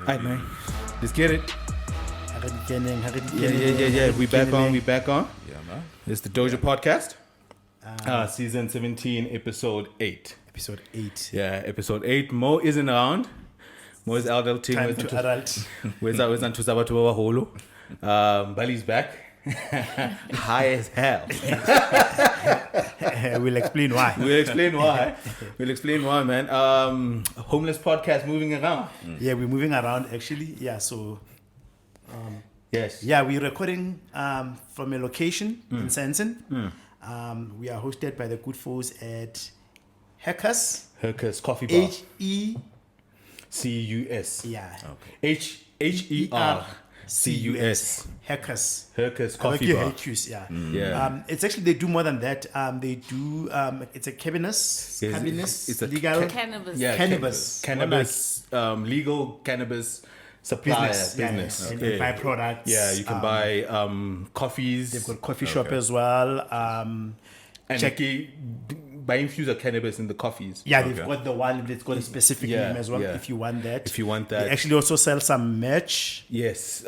Alright, man. Let's get it. Yeah. We back on. Yeah, man. It's the Dojo podcast. Season 17, episode 8. Episode 8. Yeah, episode 8. Mo isn't around. Mo is adulting. Time to adult. Where's Ntuzaba to Holo? Bali's back. High as hell. We'll explain why. We'll explain why, man. Homeless podcast moving around. Yeah, we're moving around actually. Yeah, so Yes. yeah, we're recording from a location in Sensen. We are hosted by the good folks at Hackers. Hercus Coffee Bar. H-E-C-U-S. Cus. Yeah. H-E-R-C-U-S. Hackers. Hercus I like Coffee your Bar. HQs, yeah. Yeah. It's actually, they do more than that. They do, it's a cannabis, It's a legal Cannabis. Yeah, cannabis. Cannabis, legal cannabis supplier business. And byproducts. Yeah, you can buy coffees. They've got coffee shop as well. and by infuse of cannabis in the coffees. Yeah, they've got the one that's got a specific name as well. Yeah. If you want that, They actually also sell some merch, Yes.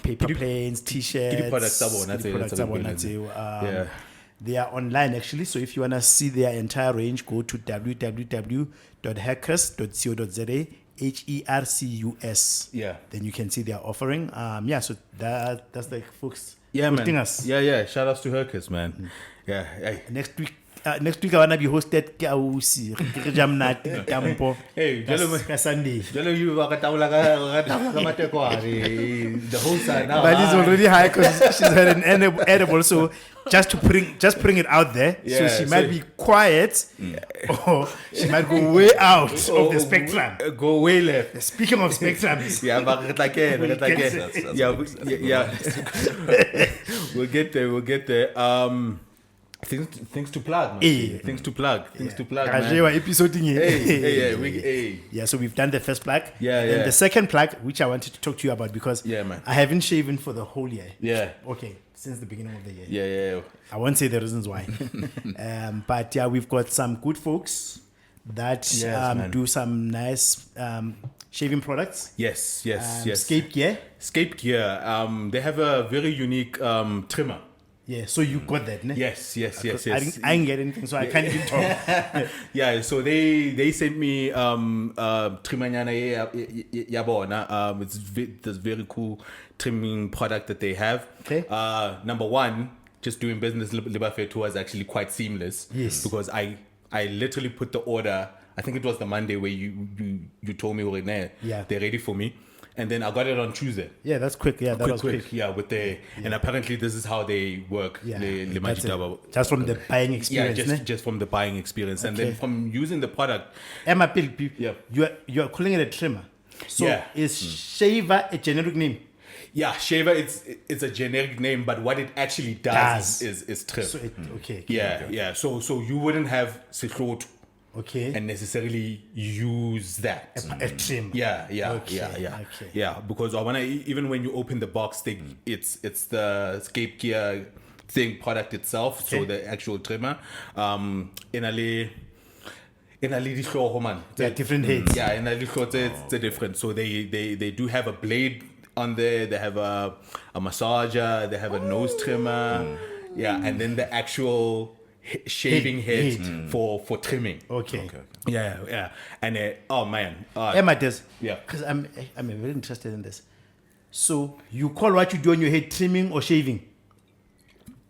paper planes, t-shirts. Kidi products sabo, that's it, that's a good Yeah. They are online actually, so if you want to see their entire range, go to www.hackers.co.za. HERCUS. Yeah. Then you can see their offering. So that's the folks. Yeah, hosting man. us. Yeah. Shout outs to Hercus, man. Yeah. Hey. Next week I wanna be hosted ke ausi. Re jamnati tampo. Hey, Ka Sunday. Jalo you the whole side now. But it's already high because she's had an edible, so just bring it out there. So Yeah, she might be quiet, or she might go way out of the spectrum. Go way left. Speaking of spectrums, Yeah, but We'll get there. Things to plug, man. Hey. Things to plug, man. episode Hey. Yeah, so we've done the first plug. Yeah. And the second plug, which I wanted to talk to you about because Yeah, man. I haven't shaven for the whole year. Yeah. Okay, since the beginning of the year. Yeah. I won't say the reasons why. But yeah, we've got some good folks that man. do some nice shaving products. Yes. Scape gear. Scape gear. They have a very unique trimmer. Yeah, so you got that, ne? Yes. I didn't get anything, so I can't even talk. Yeah, so they sent me trimanyana yabona. It's this very cool trimming product that they have. Okay. Number one, just doing business Libafe tour was actually quite seamless. Yes. Because I literally put the order. I think it was the Monday where you told me Yeah. they're ready for me. And then I got it on Tuesday. Yeah, that's quick. Yeah, that was quick. Yeah, and apparently this is how they work. Yeah, Le that's it. Majitaba. Just from the buying Yeah, experience, just from the buying experience, and Okay. then from using the product. Emma, Yeah. you're calling it a trimmer. So Yeah. is shaver a generic name? Yeah, shaver. It's a generic name, but what it actually does is trim. So okay. Yeah. So you wouldn't have sihlot Okay. and necessarily use that. A trim. Yeah. Okay. Yeah, because I wanna even when you open the box, it's the scape gear thing product itself. So Okay. the actual trimmer. In a man. They're different heads. Yeah, in a it's different. So they do have a blade on there. They have a massager. They have a nose trimmer. Yeah, and then the actual shaving head for trimming. Okay. Yeah. And oh man. Emma does. Yeah. Because I'm very interested in this. So you call what you do on your head trimming or shaving?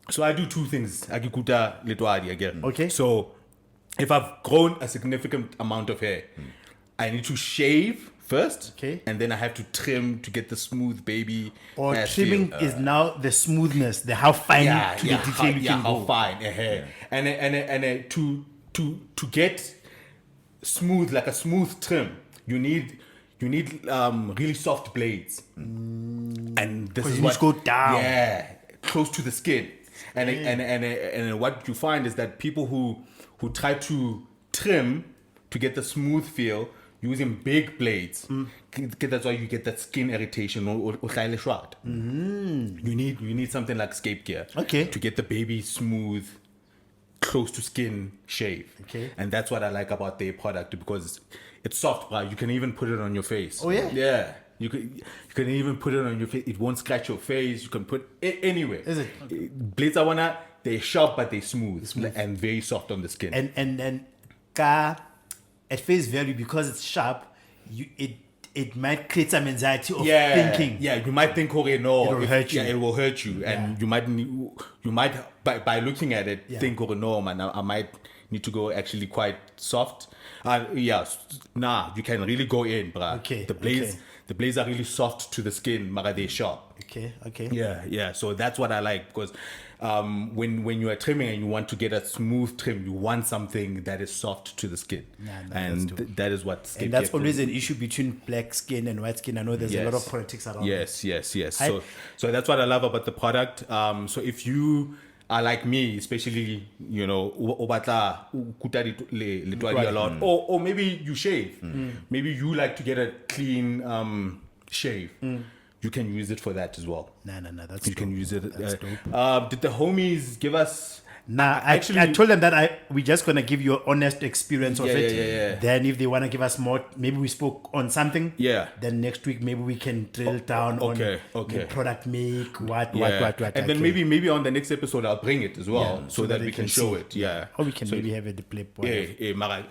So I do two things. Agikuta litwadi again. Okay. So if I've grown a significant amount of hair, I need to shave first. Okay. And then I have to trim to get the smooth baby. Or ass trimming feel. is now the smoothness, the how fine to the detail you can how go. fine a hair. And to get smooth, like a smooth trim, you need really soft blades. And this 'Cause is you need to go down. Yeah, close to the skin. And what you find is that people who try to trim to get the smooth feel using big blades, that's why you get that skin irritation or You need something like scape gear Okay. to get the baby smooth, close to skin shave. Okay. And that's what I like about their product because it's soft, bro. You can even put it on your face. Oh, yeah? You can even put it on your face. It won't scratch your face. You can put it anywhere. Is it? Okay. Blades they're sharp but they're smooth and very soft on the skin. And at face value, because it's sharp, it might create some anxiety of thinking. Yeah, you might think, okay, no, it will hurt you. Yeah, it will hurt you, and you might by looking at it think, okay, no, man, I might need to go actually quite soft. You can really go in, bruh. Okay. The blades are really soft to the skin, but they're sharp. Okay. Yeah. So that's what I like, because when you are trimming and you want to get a smooth trim, you want something that is soft to the skin, and that is what. And that's always an issue between black skin and white skin. I know there's a lot of politics around. Yes. So that's what I love about the product. So if you are like me, especially, you know, a lot, or maybe you shave, maybe you like to get a clean shave. You can use it for that as well. No, that's you dope. can use it. That's dope. Did the homies give us? I told them that we're just gonna give you an honest experience of it. Yeah. Then if they wanna give us more, maybe we spoke on something. Yeah. Then next week maybe we can drill down on the product make what. And then maybe on the next episode I'll bring it as well, so that we can show it. Yeah. Or we can maybe have a display. Mara,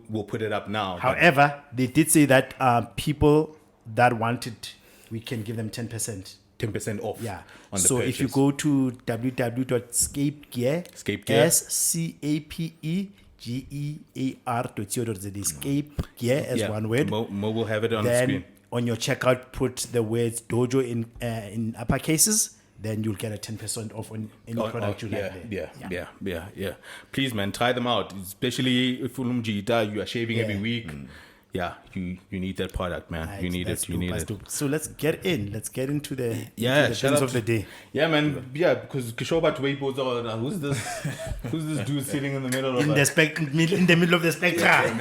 we'll put it up now. However, they did say that people that want it, we can give them 10%. 10% off. Yeah. On the so purchase. if you go to www.scapegear, SCAPEGEAR.co.za, Scapegear as one word. Mo will have it on the then screen. On your checkout, put the words Dojo in upper cases. Then you'll get a 10% off on any product you like there. Yeah. Please, man, try them out. Especially if you are shaving every week. Yeah, you need that product, man. Right, you need it. So let's get into the things of the day. Yeah, man. Yeah, because Kishoba to wait, who's this dude sitting in the middle of in the middle of the spectrum?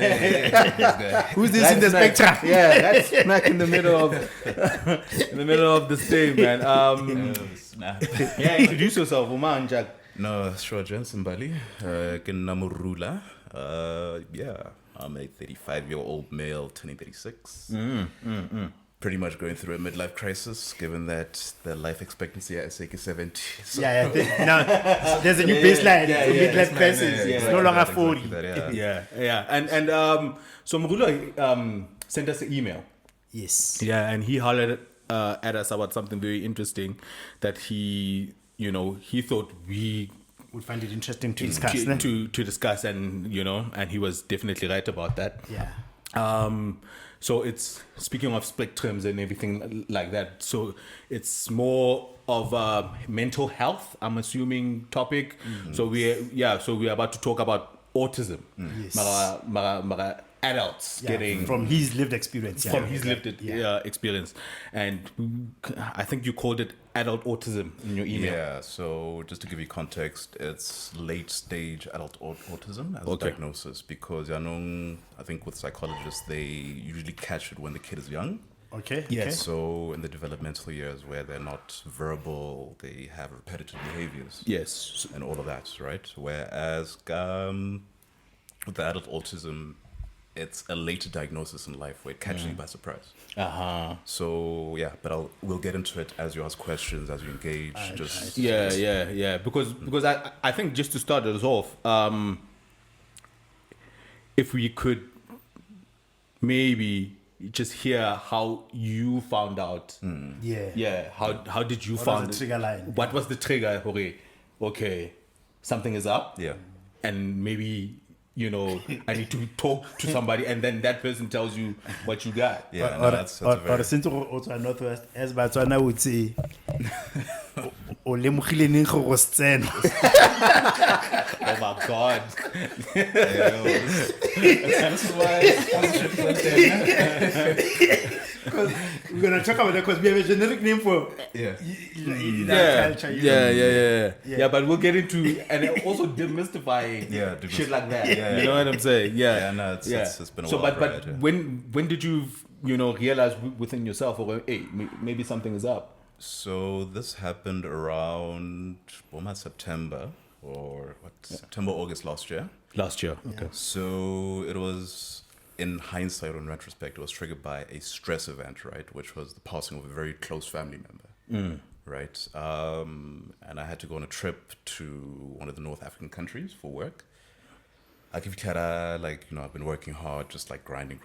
Who's this that's in the spectrum? Yeah, that's smack in the middle of the stage, man. Yeah, introduce yourself, Uma and Jack. No, sure, Jensen Bali. Morula. I'm a 35-year-old male turning 36. Pretty much going through a midlife crisis, given that the life expectancy at S17. So Now there's a new baseline for midlife crisis. It's no longer 40. And so Morula sent us an email. Yes. Yeah, and he hollered at us about something very interesting that he thought we would find it interesting to discuss. To discuss, and and he was definitely right about that. Yeah. So it's, speaking of spectrums and everything like that, so it's more of a mental health, I'm assuming, topic. So we're about to talk about autism. Yes. Mara adults getting from his lived experience. Experience, and I think you called it adult autism in your email. Yeah, so just to give you context, it's late stage adult autism as a diagnosis, because I think with psychologists they usually catch it when the kid is young. Okay. Yes. Okay. So in the developmental years where they're not verbal, they have repetitive behaviors. Yes. And all of that, right? Whereas with the adult autism, it's a later diagnosis in life where it catches you by surprise. So but we'll get into it as you ask questions, as you engage. Because I think, just to start us off, if we could maybe just hear how you found out. How did you find the trigger line? What was the trigger? Okay, something is up. Yeah, and maybe I need to talk to somebody, and then that person tells you what you got. Or since also Northwest, as Batswana would say, oh my God. Because we're gonna talk about that, because we have a generic name for culture. Yeah, but we'll get into, and also demystifying shit like that. You know what I'm saying? It's been a while. But when did you realize within yourself, or hey, maybe something is up? So this happened around September August last year. Okay. So it was in hindsight, or in retrospect, it was triggered by a stress event, right? Which was the passing of a very close family member, right? And I had to go on a trip to one of the North African countries for work. I've been working hard, just like grinding.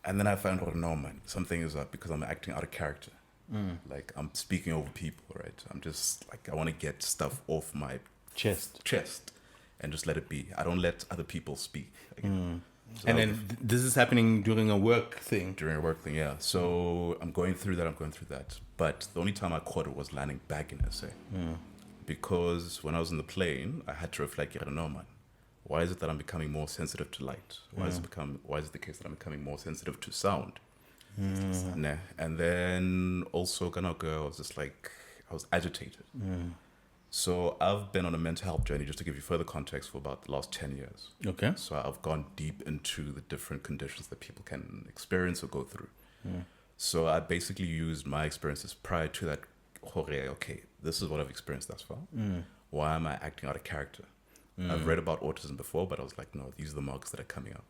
And then I found out, no, man, something is up because I'm acting out of character. Like, I'm speaking over people, right? I'm just, like, I want to get stuff off my chest and just let it be. I don't let other people speak. Again. So And then this is happening during a work thing. during a work thing, yeah. So I'm going through that. But the only time I caught it was landing back in SA. Because when I was in the plane, I had to reflect, no, man, why is it that I'm becoming more sensitive to light? Why is it the case that I'm becoming more sensitive to sound? Nah. And then also, I was just like, I was agitated. So I've been on a mental health journey, just to give you further context, for about the last 10 years. Okay. So I've gone deep into the different conditions that people can experience or go through. So I basically used my experiences prior to that. Okay, this is what I've experienced thus far. Why am I acting out of character? I've read about autism before, but I was like, no, these are the marks that are coming up.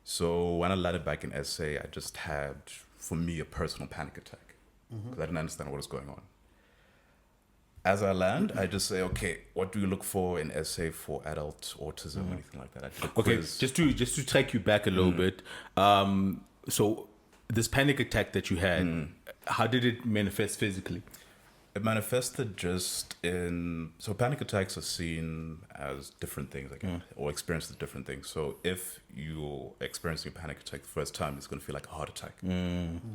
So when I landed back in SA, I just had, for me, a personal panic attack because I didn't understand what was going on. As I land, I just say, okay, what do you look for in SA for adult autism or anything like that? I did a Okay, quiz. just to take you back a little bit. So this panic attack that you had, how did it manifest physically? It manifested just in... So panic attacks are seen as different things, again, or experienced as different things. So if you're experiencing a panic attack the first time, it's going to feel like a heart attack.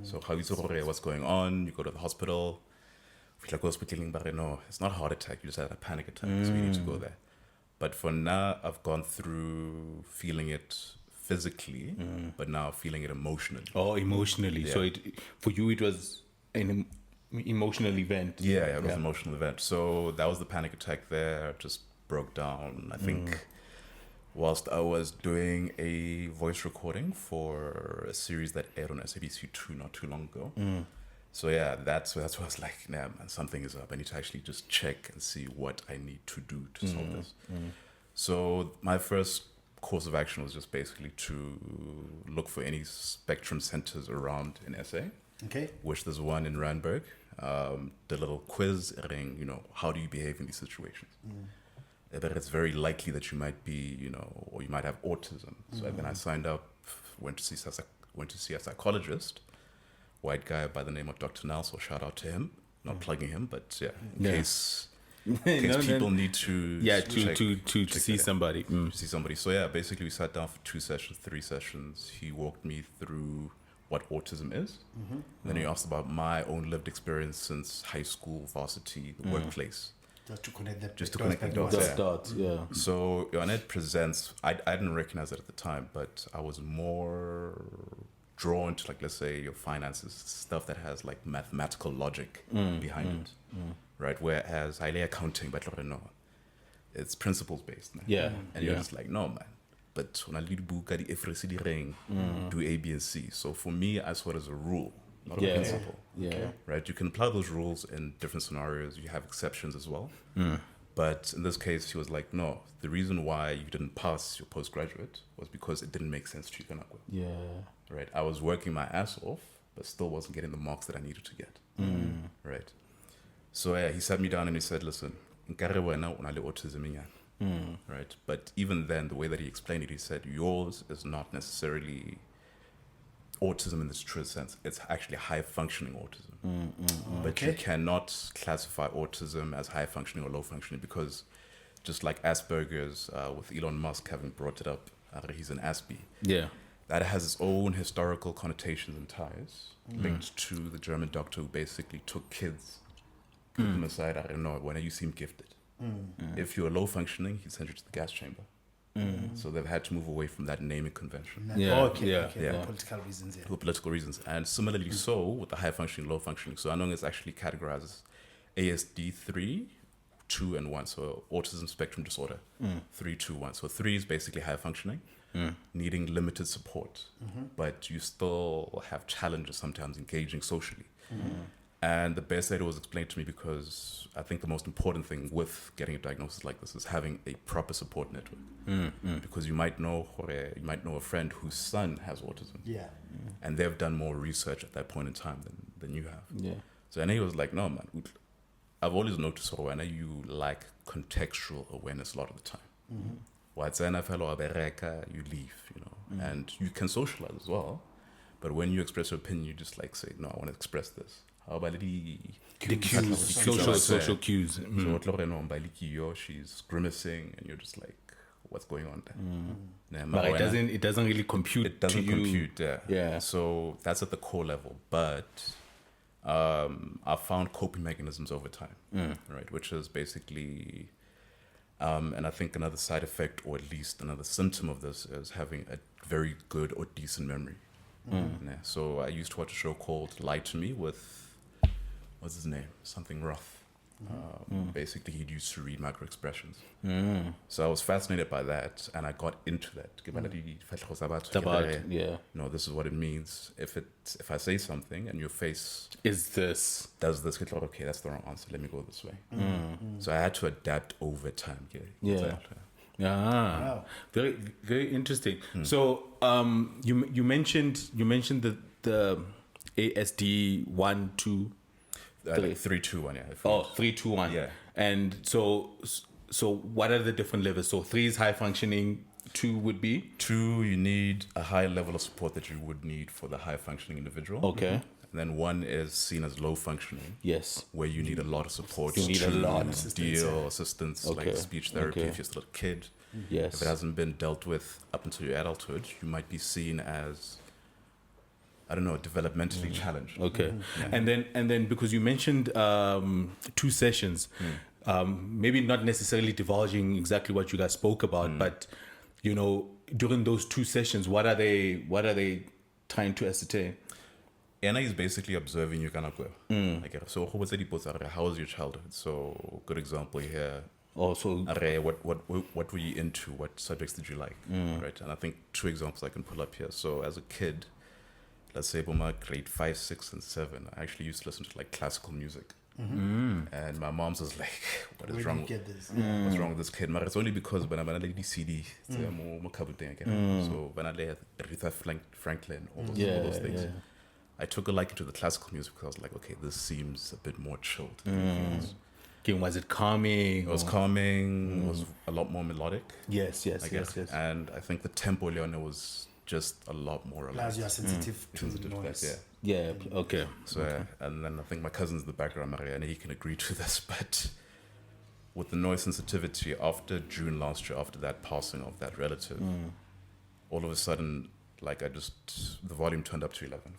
So how you say, what's going on? You go to the hospital. No, it's not a heart attack. You just had a panic attack, so you need to go there. But for now, I've gone through feeling it physically, but now feeling it emotionally. Oh, emotionally. Yeah. So for you, it was an emotional event. Yeah, it was an emotional event. So that was the panic attack there. Just broke down. I think whilst I was doing a voice recording for a series that aired on SABC2 not too long ago. So yeah, that's where I was like, nah, man, something is up. I need to actually just check and see what I need to do to solve this. So my first course of action was just basically to look for any spectrum centers around in SA. Okay. Which there's one in Randburg. The little quiz ring, how do you behave in these situations? That it's very likely that you might be, or you might have autism. So then I signed up, went to see a psychologist, white guy by the name of Dr. Nal, so shout out to him. Not plugging him, but yeah, in case people need to to see somebody. To see somebody. So yeah, basically we sat down for 2 sessions, 3 sessions. He walked me through what autism is. Then he asked about my own lived experience since high school, varsity, the workplace. Just to connect that. Just to connect the dots. Dots, yeah. So Yonet presents, I didn't recognize it at the time, but I was more drawn to, like, let's say your finances, stuff that has like mathematical logic behind it, right? Whereas highly accounting, but no, it's principles based. Man. Yeah. And you're just like, no, man. But when I lead book, the FRC ring, do A, B, and C. So for me, I saw it as a rule, not a principle. Yeah. Right? You can apply those rules in different scenarios. You have exceptions as well. But in this case, he was like, no, the reason why you didn't pass your postgraduate was because it didn't make sense to you. Yeah. Right? I was working my ass off, but still wasn't getting the marks that I needed to get. Right? So yeah, he sat me down and he said, listen, autism. Right? But even then, the way that he explained it, he said, yours is not necessarily autism in this true sense. It's actually high functioning autism. But you cannot classify autism as high functioning or low functioning because just like Asperger's, with Elon Musk having brought it up, he's an Aspie. Yeah. That has its own historical connotations and ties linked to the German doctor who basically took kids, put them aside, I don't know, when you seem gifted. If you're low functioning, he sent you to the gas chamber. So they've had to move away from that naming convention. For political reasons. For political reasons. And similarly so with the high functioning, low functioning. So I know it's actually categorized as ASD 3, 2, and 1. So autism spectrum disorder, 3, 2, 1. So 3 is basically high functioning, needing limited support, but you still have challenges sometimes engaging socially. And the best that it was explained to me, because I think the most important thing with getting a diagnosis like this is having a proper support network. Because you might know a friend whose son has autism. Yeah. And they've done more research at that point in time than you have. Yeah. So and he was like, no man, I've always noticed when you lack contextual awareness a lot of the time. What's an fellow you leave, you know, and you can socialize as well. But when you express your opinion, you just like say, no, I want to express this. How about the cues, social cues. So she's grimacing, and you're just like, what's going on there? But it doesn't really compute. It doesn't to you. compute. Yeah. So that's at the core level, but I found coping mechanisms over time, right? Which is basically, and I think another side effect, or at least another symptom of this, is having a very good or decent memory. Yeah. So I used to watch a show called Lie to Me with, what's his name? Something Roth. Basically, he used to read micro expressions. So I was fascinated by that, and I got into that. No, this is what it means. If I say something and your face does this, okay, that's the wrong answer. Let me go this way. So I had to adapt over time. Yeah. Wow. Very, very interesting. So you mentioned the ASD 1, 2, 3. 3, 2, 1. Yeah. 3, 2, 1. Yeah. And so what are the different levels? So 3 is high functioning. 2 would be 2. You need a high level of support that you would need for the high functioning individual. Okay. And then 1 is seen as low functioning. Yes. Where you need a lot of support. You need a lot of assistance, like speech therapy if you're still a kid. Yes. If it hasn't been dealt with up until your adulthood, you might be seen as, I don't know, developmentally challenged. Okay. And then because you mentioned 2 sessions, maybe not necessarily divulging exactly what you guys spoke about, but you know, during those 2 sessions, what are they trying to ascertain? Anna is basically observing you kind of go. So how was your childhood? So good example here. Also, what were you into? What subjects did you like? Right. And I think 2 examples I can pull up here. So as a kid, let's say my grade 5, 6, and 7, I actually used to listen to like classical music. And my mom's was like, what is wrong? What's wrong with this kid? But it's only because when I lady CD, so when I lay Aretha Franklin, all those things. I took a liking to the classical music because I was like, okay, this seems a bit more chilled. Was it calming? It was calming. It was a lot more melodic. Yes. And I think the tempo, Leon, was just a lot more relaxed. Plus, you are sensitive to the noise. Yeah. Okay. So, and then I think my cousin's in the background, Maria, and he can agree to this. But with the noise sensitivity, after June last year, after that passing of that relative, all of a sudden, like the volume turned up to 11.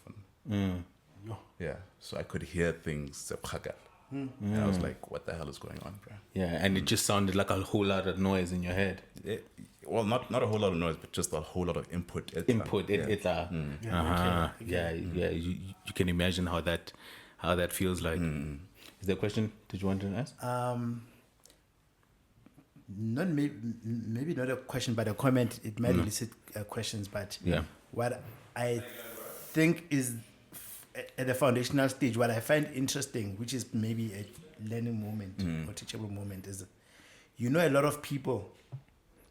Yeah. So I could hear things. And I was like, what the hell is going on, bro? Yeah, and it just sounded like a whole lot of noise in your head. Well, not a whole lot of noise, but just a whole lot of input. You can imagine how that feels like. Is there a question? Did you want to ask? Maybe not a question, but a comment. It might elicit questions, but what I think is at the foundational stage, what I find interesting, which is maybe a learning moment or teachable moment, is, a lot of people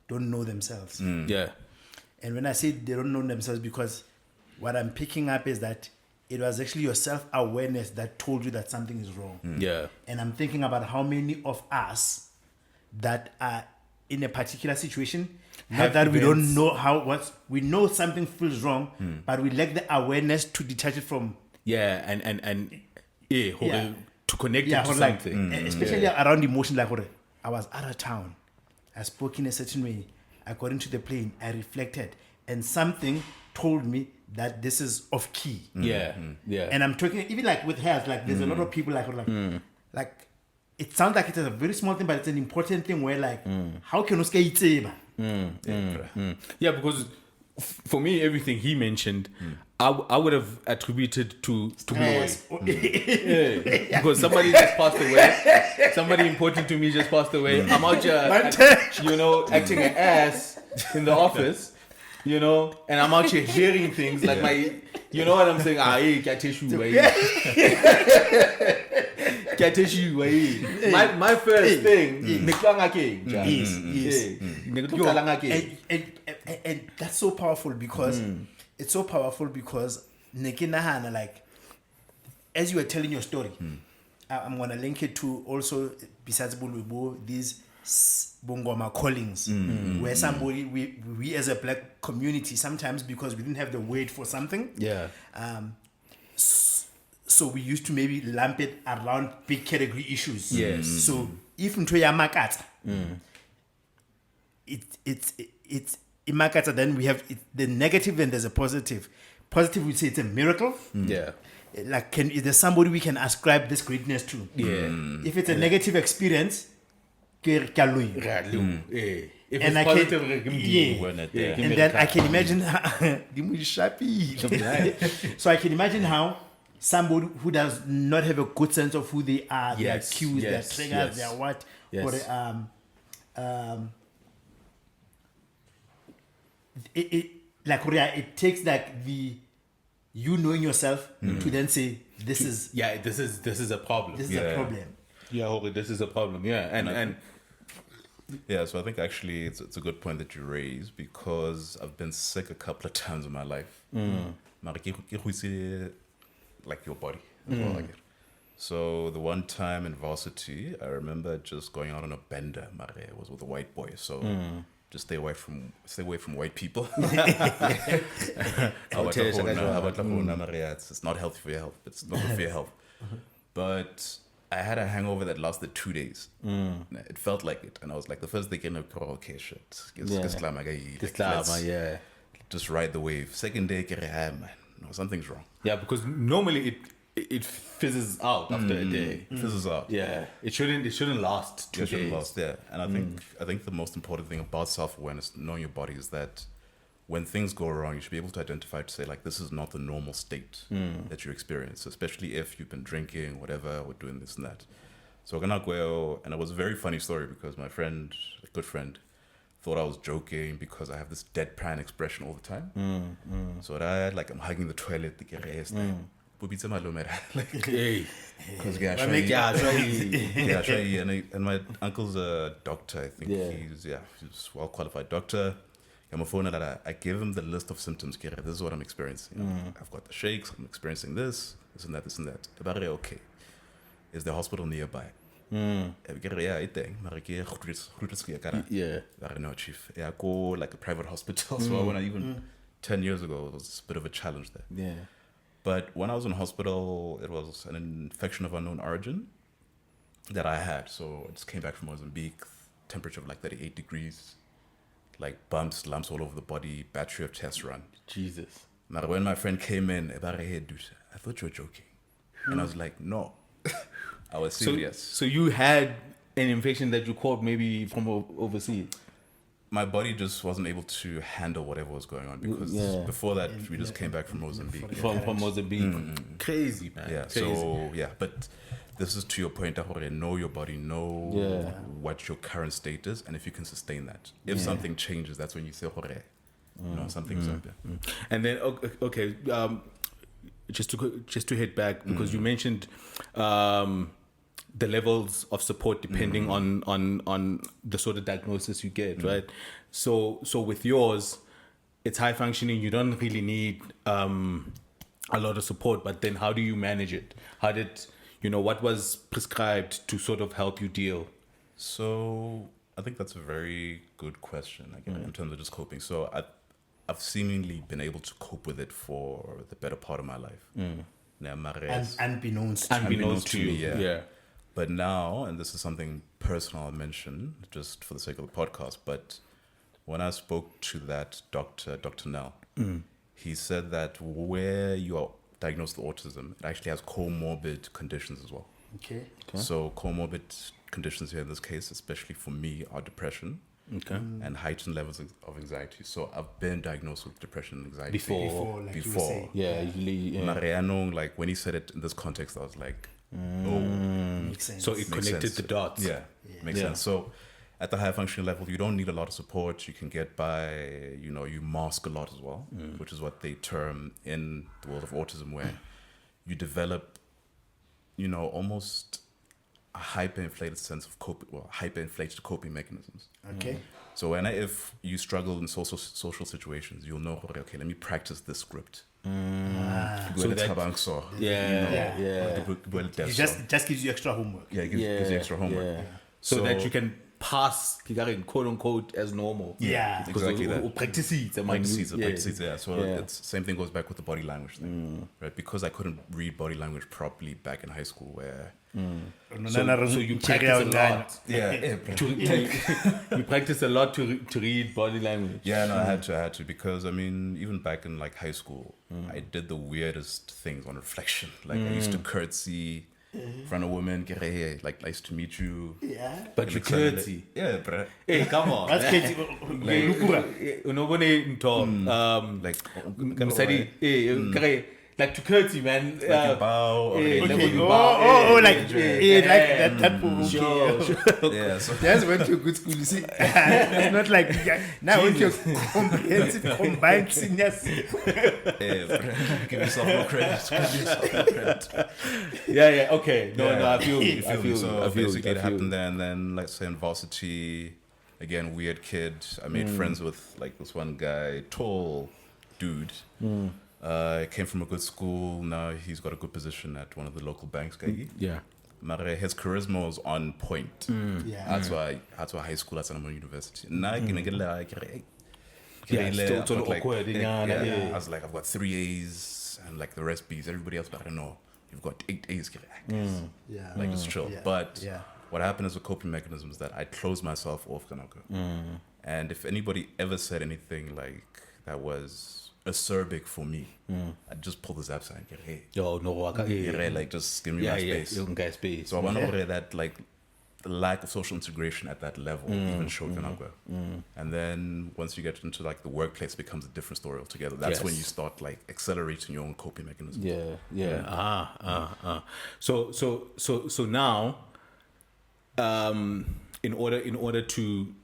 don't know themselves. Yeah. And when I say they don't know themselves, because what I'm picking up is that it was actually your self-awareness that told you that something is wrong. Yeah. And I'm thinking about how many of us that are in a particular situation, not that we don't know we know something feels wrong, but we lack the awareness to detach it from. Yeah, and to connect it to something. Especially around emotion, like I was out of town, I spoke in a certain way, I got into the plane, I reflected, and something told me that this is off key. Yeah. And I'm talking even like with health, like there's a lot of people like it sounds like it's a very small thing, but it's an important thing where like how can you say it? Yeah, because for me, everything he mentioned, I would have attributed to noise. Because somebody just passed away. Somebody important to me just passed away. I'm out here, acting an ass in the office, and I'm out here hearing things like You know what I'm saying? Get issue. Get issue. My first thing. And that's so powerful because it's so powerful because like as you were telling your story, I'm gonna link it to also besides Bulubu, these Bongoma callings, where somebody we as a black community sometimes because we didn't have the word for something, so we used to maybe lump it around big category issues. Yes. So if into Yamakata, it's Imakata, then we have the negative and there's a positive. Positive, we say it's a miracle. Yeah. Like, is there somebody we can ascribe this greatness to? Yeah. If it's a negative experience, If it's positive, and then I can imagine so I can imagine how somebody who does not have a good sense of who they are, their cues, their triggers, their what, or it takes like you knowing yourself to then say this is a problem. This is a problem. Yeah, this is a problem. Yeah, and yeah, so I think actually it's a good point that you raise because I've been sick a couple of times in my life. Like your body as well, I guess. So the one time in varsity, I remember just going out on a bender. It was with a white boy, so just stay away from white people. It's not healthy for your health. It's not good for your health. But I had a hangover that lasted 2 days. It felt like it, and I was like, the first day, okay, shit, just ride the wave. Second day, man, no, something's wrong. Yeah, because normally it fizzes out after a day. It fizzes out. Yeah, it shouldn't last 2 days. It shouldn't last. Yeah, and I think the most important thing about self-awareness, knowing your body, is that when things go wrong, you should be able to identify to say like this is not the normal state that you experience, especially if you've been drinking, whatever, or doing this and that. So and it was a very funny story because my friend, a good friend, thought I was joking because I have this deadpan expression all the time. So that I'm hugging the toilet to get rest. And my uncle's a doctor. I think he's well qualified doctor. I gave him the list of symptoms. This is what I'm experiencing. I've got the shakes. I'm experiencing this and that. Okay. Is the hospital nearby? Yeah. No, chief. Yeah, go like a private hospital. So when I even 10 years ago, it was a bit of a challenge there. Yeah. But when I was in hospital, it was an infection of unknown origin that I had. So I just came back from Mozambique, temperature of like 38 degrees, like bumps, lumps all over the body, battery of tests run. Jesus. Now when my friend came in, I thought you were joking. And I was like, no. I was serious. So you had an infection that you caught maybe from overseas? My body just wasn't able to handle whatever was going on because before that we just came back from Mozambique. From Mozambique. Crazy, man. Yeah. Crazy. So but this is to your point, know your body, know what your current state is, and if you can sustain that. If something changes, that's when you say, something's up there. And then okay, just to hit back because you mentioned the levels of support depending on the sort of diagnosis you get, right? So with yours, it's high functioning. You don't really need a lot of support, but then how do you manage it? How did what was prescribed to sort of help you deal? So I think that's a very good question, in terms of just coping. So I've seemingly been able to cope with it for the better part of my life. Unbeknownst to me, yeah. But now, and this is something personal I'll mention just for the sake of the podcast, but when I spoke to that doctor, Dr. Nell, he said that where you are diagnosed with autism, it actually has comorbid conditions as well. Okay. So comorbid conditions here in this case, especially for me, are depression. And heightened levels of anxiety. So I've been diagnosed with depression and anxiety before. Yeah, usually. Mariano, like when he said it in this context, I was like, makes sense. So it connected the dots. Yeah, makes sense. So, at the high functioning level, you don't need a lot of support. You can get by, you mask a lot as well, which is what they term in the world of autism, where you develop, almost a hyperinflated sense of hyperinflated coping mechanisms. Okay. So if you struggle in social situations, you'll know, okay, let me practice this script. So that, It just gives you extra homework. Yeah, it gives you extra homework. Yeah. So that you can pass, quote unquote, as normal. Yeah. Exactly that. Practice it. Yeah. So it's same thing goes back with the body language thing, right? Because I couldn't read body language properly back in high school, where so you practice a lot. Yeah. You practice a lot to read body language. Yeah, no, I had to because even back in like high school, I did the weirdest things on reflection. Like I used to curtsy in front of women, like nice to meet you. Yeah. But you curtsy. Yeah, bruh. Hey, come on. That's crazy. Like to curtsy, man. Like you bow. Okay. That provoking. Sure. Yeah, so That's went to a good school, you see. It's not like now I went to a comprehensive combined seniors. give yourself no credit. Yeah. Okay. No. I feel you. So basically, it happened there, and then let's say in varsity, again, weird kid. I made friends with like this one guy, tall dude. Came from a good school. Now he's got a good position at one of the local banks. Yeah. Mare, his charisma was on point. Yeah. That's why high school, that's another university. Now It's sort of awkward. I was like, I've got 3 A's and like the rest B's. Everybody else, but I don't know. You've got 8 A's. Yeah. Like it's chill. Yeah. But Yeah. what happened is a coping mechanism is that I closed myself off. And if anybody ever said anything like that was acerbic for me, I'd just pull the zap sign. Like just give me my space. You can get space. So I want to say that like the lack of social integration at that level even showed and then once you get into like the workplace, it becomes a different story altogether. That's when you start like accelerating your own coping mechanism. So now, in order to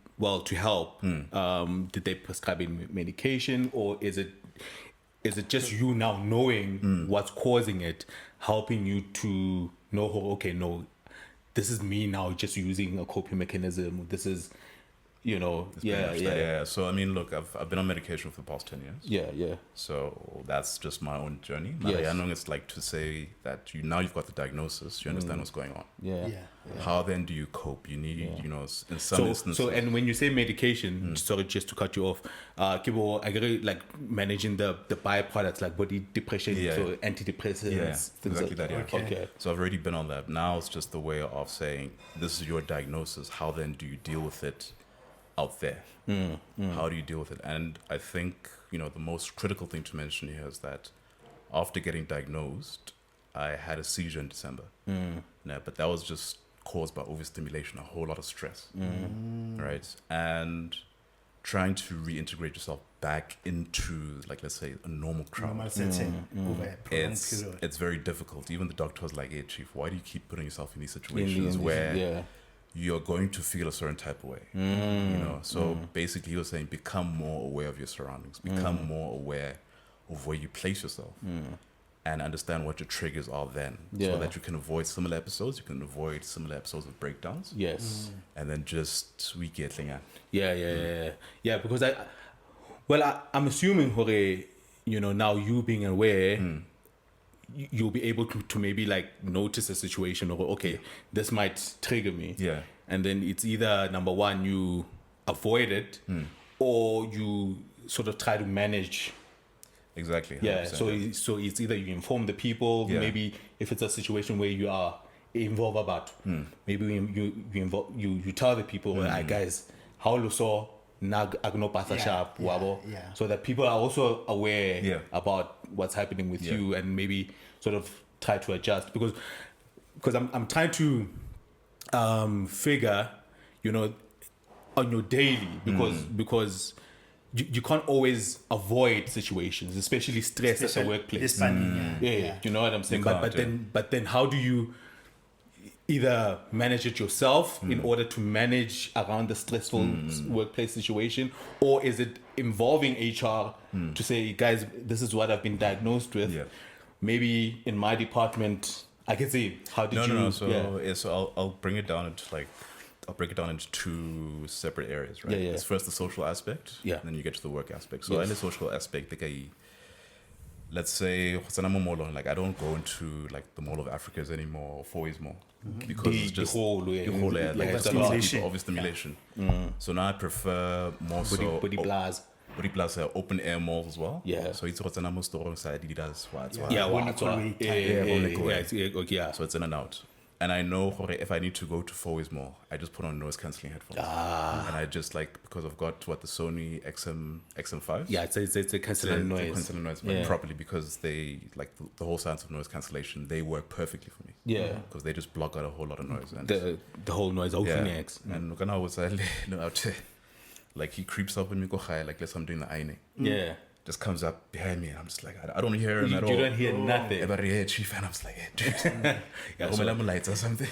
help, did they prescribe any medication, or is it just you now knowing what's causing it, helping you to know, okay, no, this is me now just using a coping mechanism. This is, So look, I've been on medication for the past 10 years. Yeah. So that's just my own journey. Yes. I know it's like to say that you've got the diagnosis, you understand what's going on. Yeah. How then do you cope? You need, in some instances. So, and when you say medication, sorry, just to cut you off, Kibo, I agree, like managing the byproducts, like body depression, so antidepressants, things exactly like that. Okay. So I've already been on that. Now it's just the way of saying, this is your diagnosis. How then do you deal with it out there? How do you deal with it? And I think, the most critical thing to mention here is that after getting diagnosed, I had a seizure in December. But that was just caused by overstimulation, a whole lot of stress, right? And trying to reintegrate yourself back into, like, let's say, a normal crowd. Normal setting over a prolonged period. It's very difficult. Even the doctor was like, hey, Chief, why do you keep putting yourself in these situations where you're going to feel a certain type of way? So basically he was saying, become more aware of your surroundings, become more aware of where you place yourself. And understand what your triggers are then, so that you can avoid similar episodes. You can avoid similar episodes of breakdowns. Yes. And then just tweak it. Yeah. Because I'm assuming, Jorge, now you being aware, you'll be able to maybe like notice a situation, or okay, this might trigger me. Yeah. And then it's either number one, you avoid it, or you sort of try to manage. Exactly. 100%. Yeah. So it's either you inform the people, maybe if it's a situation where you are involved about, maybe you tell the people, guys, how lo so nag agno pasa sharp wabo, so that people are also aware about what's happening with you, and maybe sort of try to adjust, because I'm trying to figure, on your daily, because you can't always avoid situations, especially stress at the workplace. This pandemic, You know what I'm saying? But then how do you, either manage it yourself in order to manage around the stressful workplace situation, or is it involving HR to say, guys, this is what I've been diagnosed with. Yeah. Maybe in my department, I can say, how did you? No. So I'll bring it down into I'll break it down into two separate areas, right? Yeah. It's first the social aspect, Yeah. and then you get to the work aspect. So Yes. in the social aspect, let's say like I don't go into like the Mall of Africa's anymore, or Foy's Mall, because it's just the whole like there's a lot of people, obvious stimulation. So now I prefer more so body blast. Body plus open air malls as well. Yeah. So it's what's an store inside Adidas. Yeah. So it's in and out. And I know if I need to go to Foy's Mall, I just put on noise cancelling headphones. And I just because I've got the Sony XM5. Yeah, it's a cancelling noise. Cancelling noise properly, because they the whole science of noise cancellation, they work perfectly for me. Yeah. Because they just block out a whole lot of noise. And The whole noise, Phoenix. And when I was like he creeps up when we go high, like let's say I'm doing the ironing. Yeah. Just comes up behind me and I'm just like, I don't hear him at all. You don't hear nothing. Everybody here, chief, and I'm just like, hey, dude. Lights or something.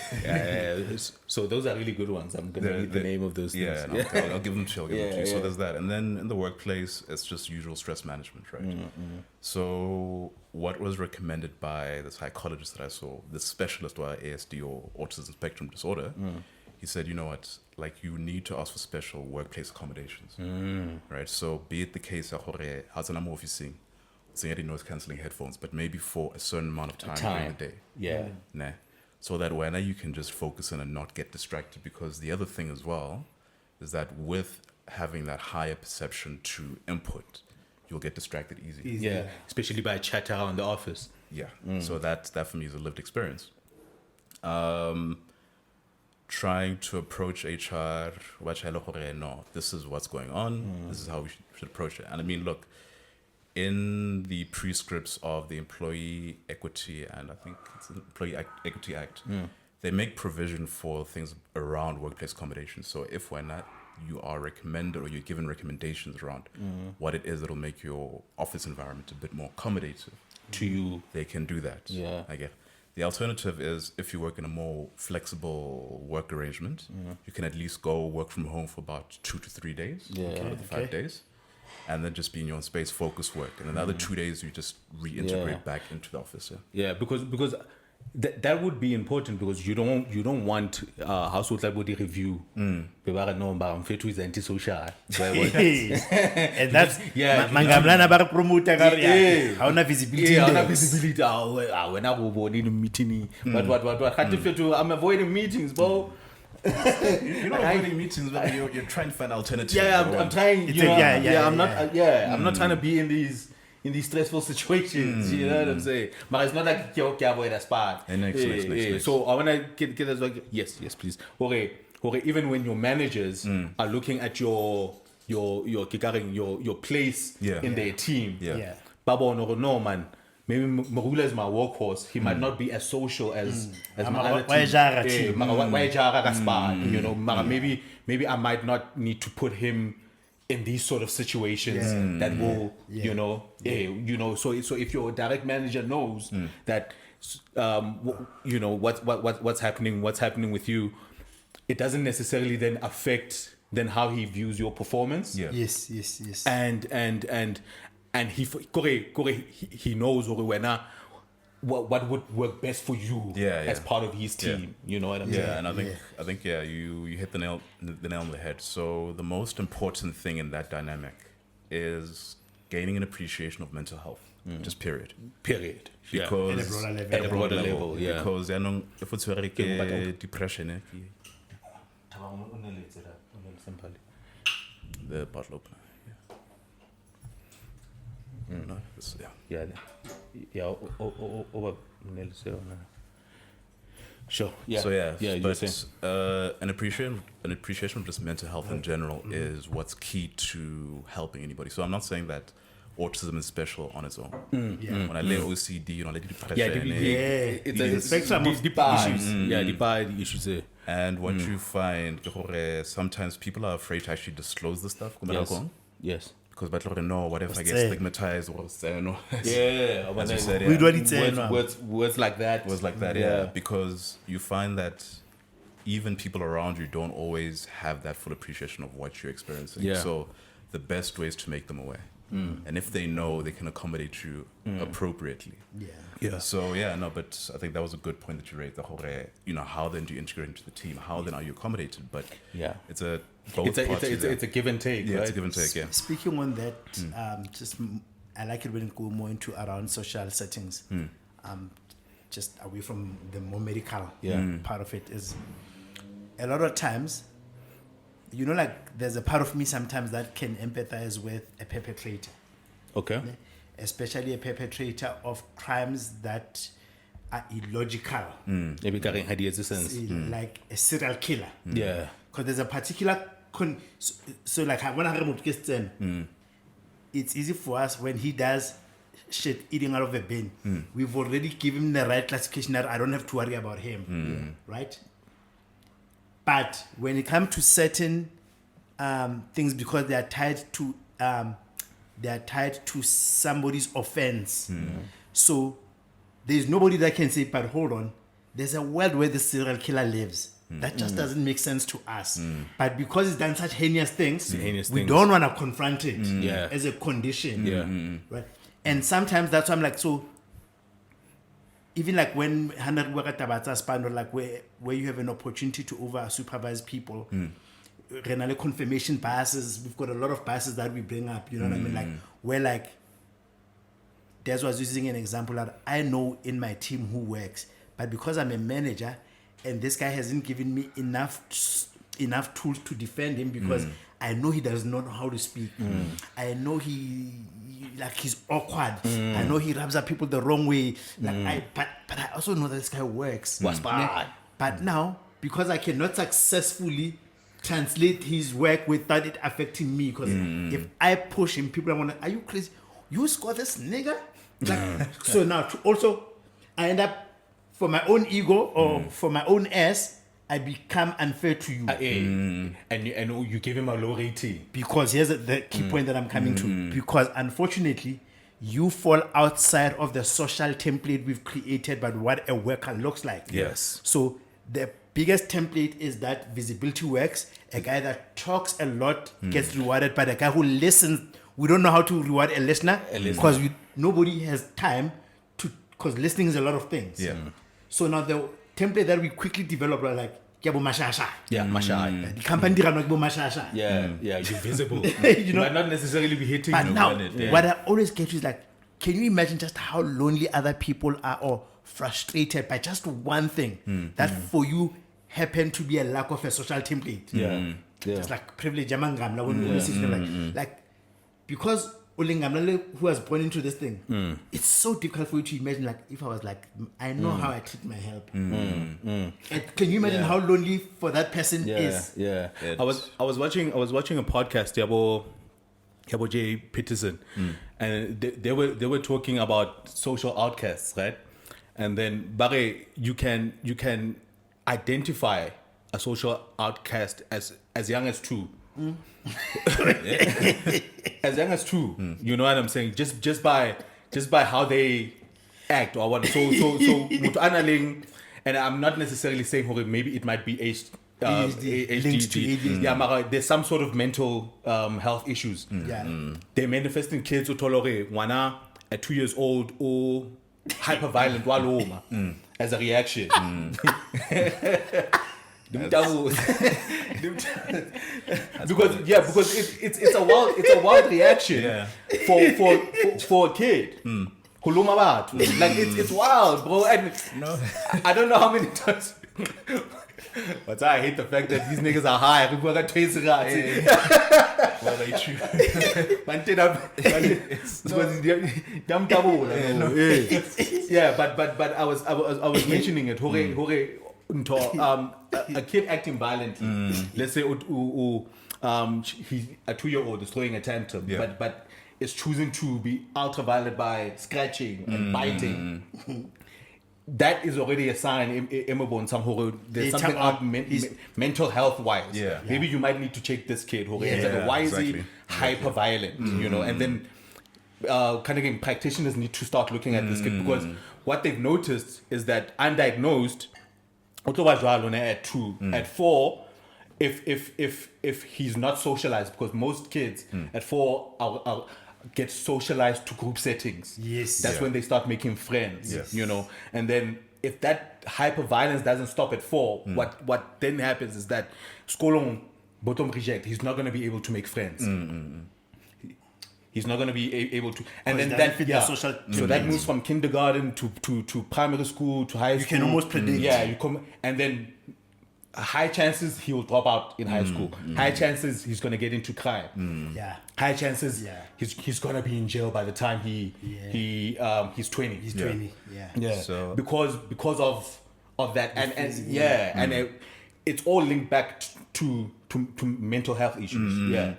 So those are really good ones. I'm gonna read the name of those things. Yeah, I'll give them to you. So there's that. And then in the workplace, it's just usual stress management, right? So what was recommended by the psychologist that I saw, the specialist or ASD or autism spectrum disorder, he said, you know what, like you need to ask for special workplace accommodations, right? So be it the case of officing, noise cancelling headphones, but maybe for a certain amount of time during the day. Yeah. Nah. So that when you can just focus in and not get distracted, because the other thing as well is that with having that higher perception to input, you'll get distracted easy. Yeah. Especially by chatter around the office. Yeah. So that for me is a lived experience. Trying to approach HR, no, this is what's going on, this is how we should approach it. And I mean, look, in the prescripts of the Employee Equity and I think it's the Employee Equity Act, they make provision for things around workplace accommodation. So if when you are recommended or you're given recommendations around what it is that'll make your office environment a bit more accommodative to you, they can do that. Yeah. I get. The alternative is if you work in a more flexible work arrangement, you can at least go work from home for about 2 to 3 days, out of the 5 days, and then just be in your own space, focus work. And another 2 days, you just reintegrate back into the office. Yeah, because that would be important, because you don't want household body review. No, but I'm fit with antisocial. And that's Yeah, mangamlana ba re promoter ka re ha ona visibility. Yeah, index. I'm visibility. When I go in a meeting, what? I'm avoiding meetings, bro. You're not avoiding meetings, but you're trying to find alternatives. Yeah, I'm trying. It's I'm not trying to be in these stressful situations. You know what I'm saying? But it's not like you avoid a spot. Next. So I wanna get us like yes, please. Okay. Even when your managers are looking at your place in their team. Yeah. Babo no man. Maybe Morula is my workhorse. He might not be as social as my other team. You know, maybe I might not need to put him in these sort of situations that will, you know. So if your direct manager knows that, you know what's happening with you, it doesn't necessarily then affect then how he views your performance. Yeah. Yes. And he knows what would work best for you as part of his team. You know what I'm saying? Yeah, and I think you hit the nail on the head. So the most important thing in that dynamic is gaining an appreciation of mental health. Just period. Because At a broader level. Yeah. Because if it's depression, the bottle opener. No, Sure. Yeah. So but an appreciation of just mental health in general is what's key to helping anybody. So I'm not saying that autism is special on its own. When I lay OCD, let depression. It's a spectrum of deep issues. And what you find, sometimes people are afraid to actually disclose this stuff. Yes. Because but no, what if I get stigmatized or no? Yeah, as you said, We don't words like that. Words like that, yeah. Because you find that even people around you don't always have that full appreciation of what you're experiencing. Yeah. So the best way is to make them aware. And if they know, they can accommodate you appropriately. Yeah. So but I think that was a good point that you raised. The whole, how then do you integrate into the team? How then are you accommodated? But it's a give and take. Yeah, right? it's a give and take. Yeah. Speaking on that, I like it when it go more into around social settings. Just away from the more medical part of it is a lot of times, like there's a part of me sometimes that can empathize with a perpetrator. Okay. Especially a perpetrator of crimes that are illogical. Maybe carrying ideas sense. Like a serial killer. Yeah. Because there's a particular... so like when I remove Christian, it's easy for us when he does shit eating out of a bin. We've already given him the right classification that I don't have to worry about him. Right? But when it comes to certain things, because they are tied to somebody's offense, so there's nobody that can say, but hold on, there's a world where the serial killer lives. That just doesn't make sense to us. But because he's done such heinous things, don't want to confront it as a condition. Right? And sometimes that's why I'm like, so even like when like where you have an opportunity to over supervise people, renal confirmation biases, we've got a lot of biases that we bring up, you know what I mean? Like where like Des was using an example that I know in my team who works, but because I'm a manager and this guy hasn't given me enough tools to defend him because I know he does not know how to speak. I know he's awkward. I know he rubs up people the wrong way. But I also know that this guy works. But now, because I cannot successfully translate his work without it affecting me, because if I push him, people are going to, are you crazy? You score this nigga? So now, I end up, for my own ego or for my own ass, I become unfair to you. And you give him a low rating. Because here's the key point that I'm coming to. Because unfortunately, you fall outside of the social template we've created about what a worker looks like. Yes. So the biggest template is that visibility works. A guy that talks a lot gets rewarded, but a guy who listens, we don't know how to reward a listener because nobody has time to, because listening is a lot of things. So now the template that we quickly developed are like, mashasha. The company mashasha. You're visible. Might not necessarily be hitting. But now, what I always get to is like, can you imagine just how lonely other people are or frustrated by just one thing that for you happened to be a lack of a social template? Just like privilege, like because Ulingamlele, who was born into this thing, it's so difficult for you to imagine. Like, if I was like, I know how I treat my help. And can you imagine how lonely for that person is? I was watching a podcast, Yabo J. Peterson, and they were talking about social outcasts, right? And then Barre, you can identify a social outcast as young as 2. As young as 2, you know what I'm saying? Just by how they act or what. So analyzing, and I'm not necessarily saying maybe it might be ADHD. But there's some sort of mental health issues. They manifest in kids who tolerate wana at 2 years old or hyper violent as a reaction. Because it's a wild reaction for a kid. Like it's wild, bro. And I don't know how many times. But I hate the fact that these niggas are high. Well, they true. But I was mentioning it. A kid acting violently. Let's say he's a 2-year-old is throwing a tantrum, but is choosing to be ultra violent by scratching and biting. that is already a sign. There's something out mental health wise. Yeah. Maybe you might need to check this kid. Why is he exactly. hyper violent? You know, and then kind of practitioners need to start looking at this kid, because what they've noticed is that undiagnosed, at 2, at 4, if he's not socialized, because most kids at 4 get socialized to group settings. Yes. That's when they start making friends. Yes. You know, and then if that hyper violence doesn't stop at 4, what then happens is that Skolong bottom reject. He's not going to be able to make friends. He's not going to be able to, and then so that moves from kindergarten to primary school to high school. You can almost predict. And then high chances he will drop out in high school. High chances he's going to get into crime. High chances he's going to be in jail by the time he's 20. He's 20. Yeah. So because of that, and it's all linked back to mental health issues.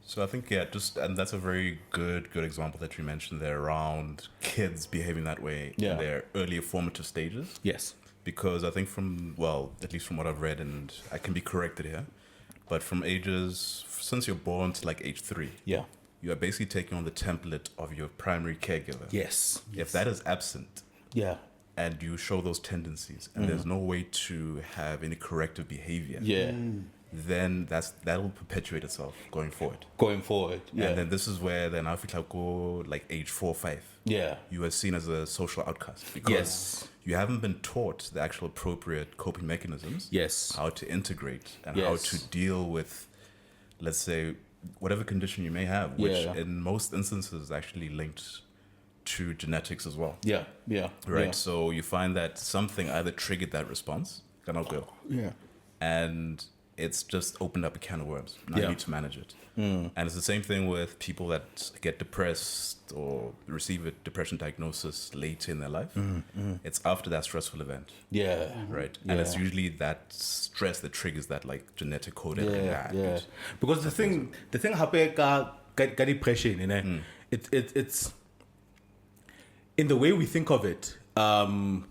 So I think and that's a very good example that you mentioned there around kids behaving that way in their earlier formative stages. Yes. Because I think at least from what I've read, and I can be corrected here, but from ages since you're born to like age 3, you are basically taking on the template of your primary caregiver. Yes. If that is absent, and you show those tendencies, and there's no way to have any corrective behavior, then that will perpetuate itself going forward. And then this is where then after go like age 4 or 5, you are seen as a social outcast, because you haven't been taught the actual appropriate coping mechanisms, how to integrate and how to deal with, let's say, whatever condition you may have, which in most instances is actually linked to genetics as well. Right. So you find that something either triggered that response, and it's just opened up a can of worms. Now you need to manage it. And it's the same thing with people that get depressed or receive a depression diagnosis late in their life. It's after that stressful event. Right. And it's usually that stress that triggers that like genetic code. Because the thing happen depression, you know, it's in the way we think of it. I'm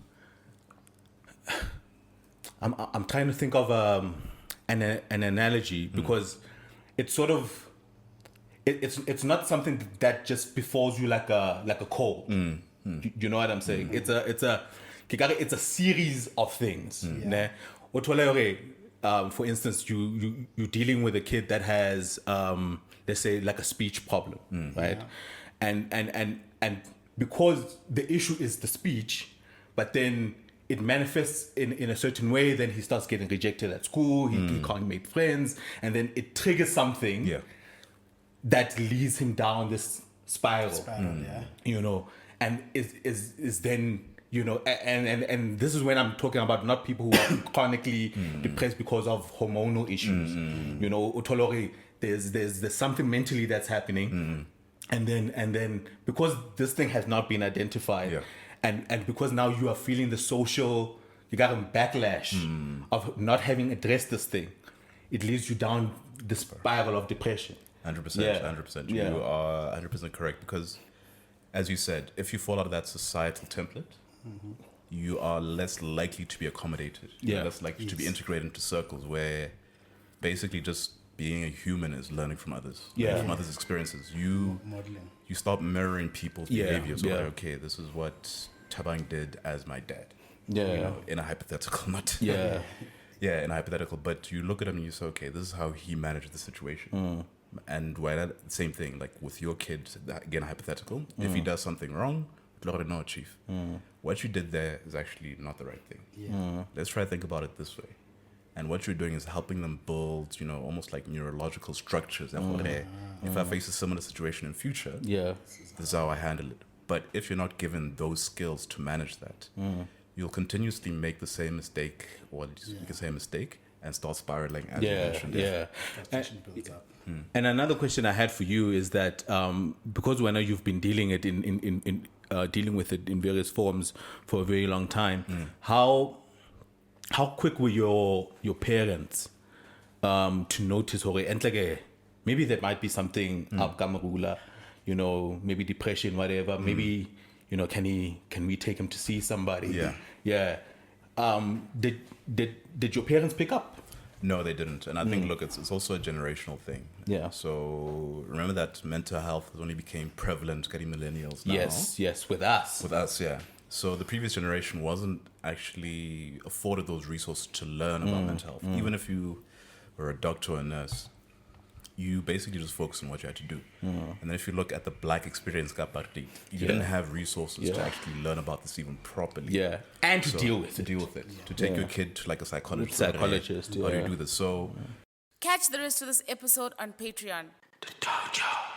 trying to think of an analogy, because it's sort of it's not something that just befalls you like a cold. You know what I'm saying? It's a series of things. Ne? For instance, you're dealing with a kid that has let's say like a speech problem, right? And because the issue is the speech, but then it manifests in a certain way, then he starts getting rejected at school, he can't make friends, and then it triggers something that leads him down this spiral. You know, and is then, you know, and this is when I'm talking about not people who are chronically depressed because of hormonal issues. You know, utolori, there's something mentally that's happening, and then because this thing has not been identified, and because now you are feeling the social, you got a backlash of not having addressed this thing, it leads you down the spiral of depression. 100%. You are 100% correct, because as you said, if you fall out of that societal template, you are less likely to be accommodated. You're less likely to be integrated into circles where basically just being a human is learning from others, from others' experiences. You start mirroring people's behaviors. So like, okay, this is what Tabang did as my dad. You know, in a hypothetical, not in a hypothetical, but you look at him and you say, okay, this is how he managed the situation. And why that same thing, like with your kid, again hypothetical, if he does something wrong, no, chief. What you did there is actually not the right thing. Let's try to think about it this way. And what you're doing is helping them build, you know, almost like neurological structures. If I face a similar situation in future, this is how I handle it. But if you're not given those skills to manage that, you'll continuously make the same mistake, or you can say a mistake, and start spiraling, as you mentioned. And another question I had for you is that because I know you've been dealing with it in various forms for a very long time, how quick were your parents to notice, or maybe there might be something up Morula, you know, maybe depression, whatever, maybe can we take him to see somebody? Yeah. Yeah. Did your parents pick up? No, they didn't. And I think, look, it's also a generational thing. Yeah. So remember that mental health only became prevalent getting millennials now. Yes, with us. With us, yeah. So the previous generation wasn't actually afforded those resources to learn about mental health. Even if you were a doctor or a nurse, you basically just focus on what you had to do. And then if you look at the black experience, you didn't have resources to actually learn about this even properly. Yeah. And to deal with it. To take your kid to like a psychologist. How do you do this? So Catch the rest of this episode on Patreon. The Dojo.